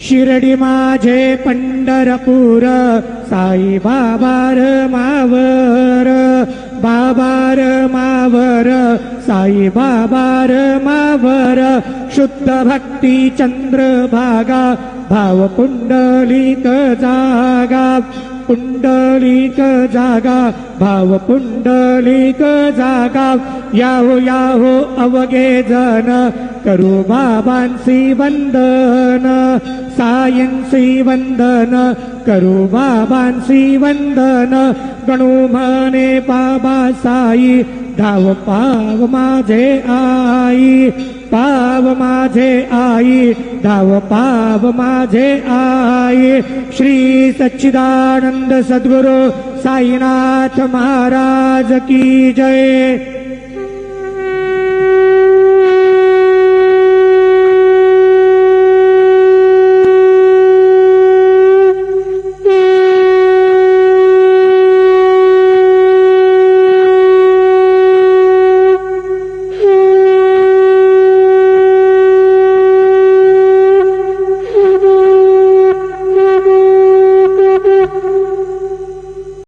शिर्डी माझे पंढरपूर साई बाबार मावर बाबार मावर साई बाबार मावर शुद्ध भक्ती चंद्रभागा भाव पुंडलिक जागा पुंडलिक जागा भाव पुंडलिक जागा याहो याहो अवघे जन करू बाबांसी वंदन सायंसी वंदन करू बाबांसी वंदन गणू म्हणे बाबा साई धाव पाव माझे आई पाव माझे आई धाव पाव माझे आई श्री सच्चिदानंद सद्गुरु साईनाथ महाराज की जय।